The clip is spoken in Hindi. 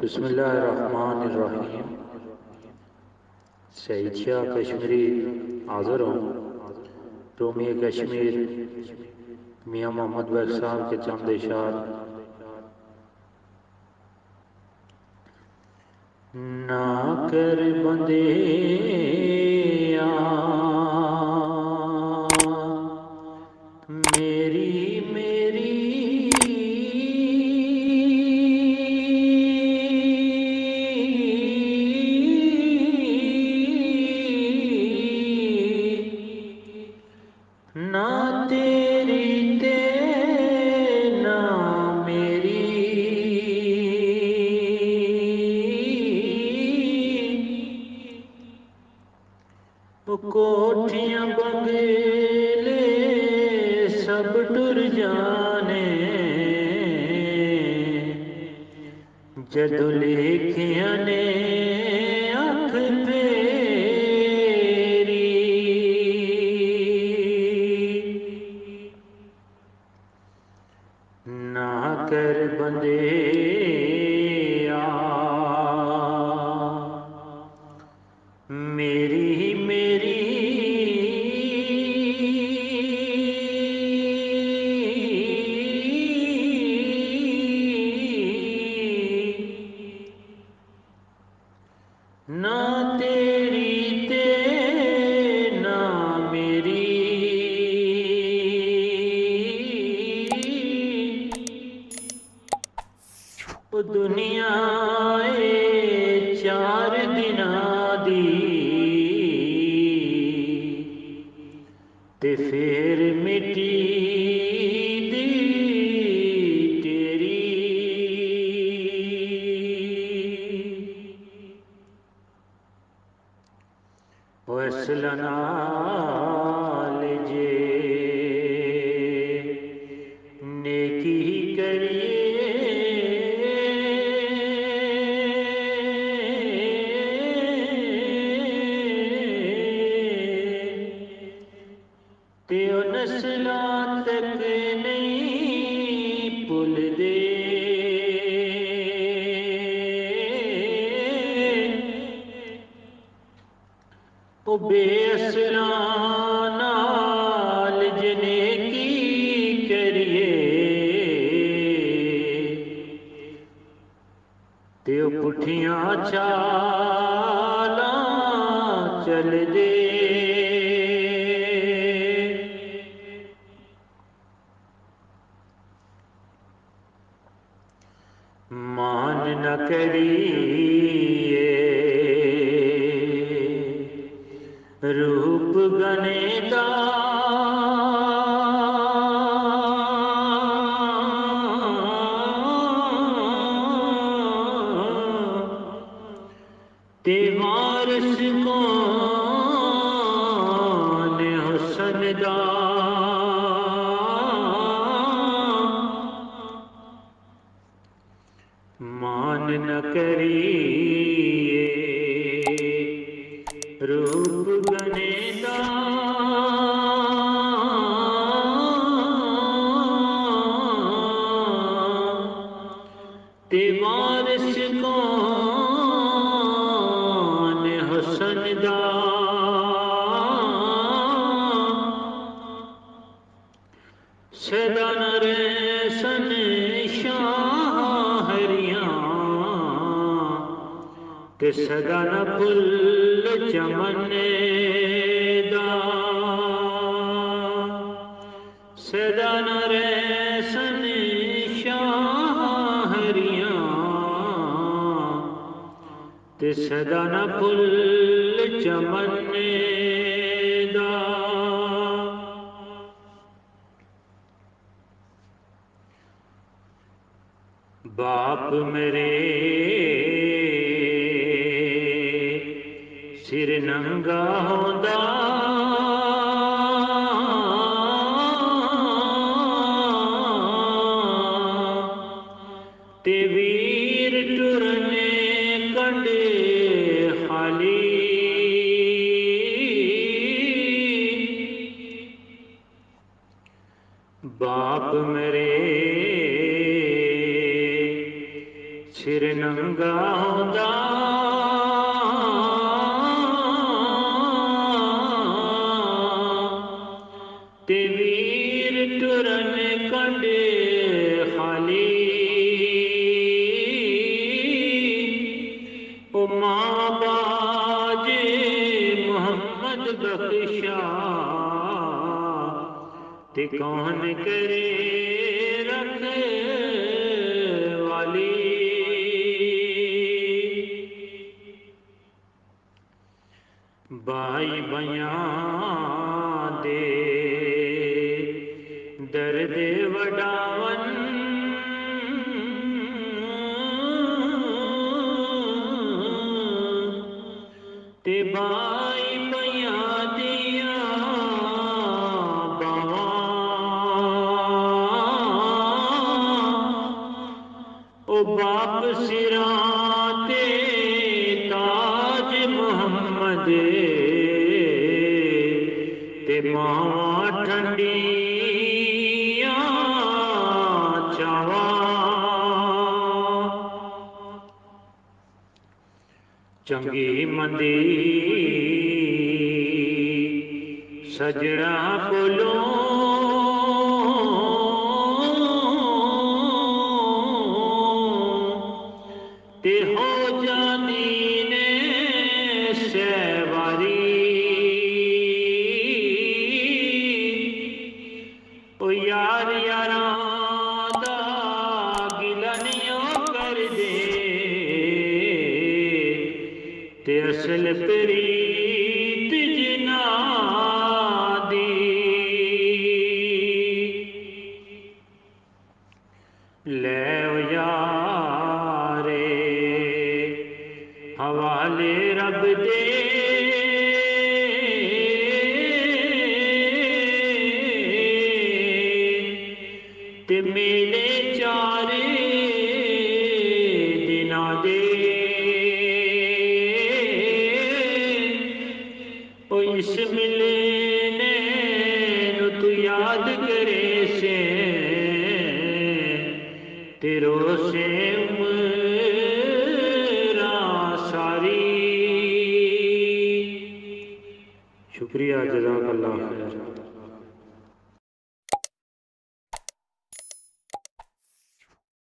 बिस्मिल्लाहिर्रहमानिर्रहीम। सईद शाह कश्मीरी हाज़िर हूँ। रूमी कश्मीर मियाँ मोहम्मद बैग साहब के चंद इशार। ना कर बंदे मेरी मेरी ना तेरी ते ना मेरी कोठियां बंगले सब टुर जाने जदों लिखियां ने अख फेरी। ना कर बंदे मेरी मेरी ना तेरी ते ना मेरी ओ दुनिया ए चार दिनां दी ते फिर मिट्टी दी तेरी। फैसला नाल जे नेकी करिए ते ओ नस्लां तक नहीं भुलदे। ओ बेअसलां नाल जे नेकी करिए ते ओ पुठियां चालां चलदे। मान न करिए रूप गने दा ते वारिस कौन हुस्न दा। मान न करिए रूप गने दा ते वारिस कौन हुस्न दा। सदा न रहसन शाह हरियां ते सदा न फुल चमन दा। सदा न रहसन शाह हरियां ते सदा न फुल चमन दा। बाप मेरे सिर नंगा होंदा ते वीर टुरने कंडे खाली। बाप मेरे सिर नंगा माँ बाजे मोहम्मद बख्शा ते कौन करे रखवाली। बाई बयां दे दर्द वडावन ते बाई बयां दिया ओ बाप सिरां ते ताज मोहम्मद ते मावां ठंडियां चावां। चंगी मंदी सजड़ा कोलों ते हो जानी ने सहवारी। ओ यार यारां दा गिला नियों कर दे ते असल प्रीत जिना दी। ले ओ यारे हवाले रब दे ते मेले चारे दिना दे। ओ इस मिलने नु तू याद करे से तेरो से उमरा सारी। शुक्रिया, जज़ाकल्लाह।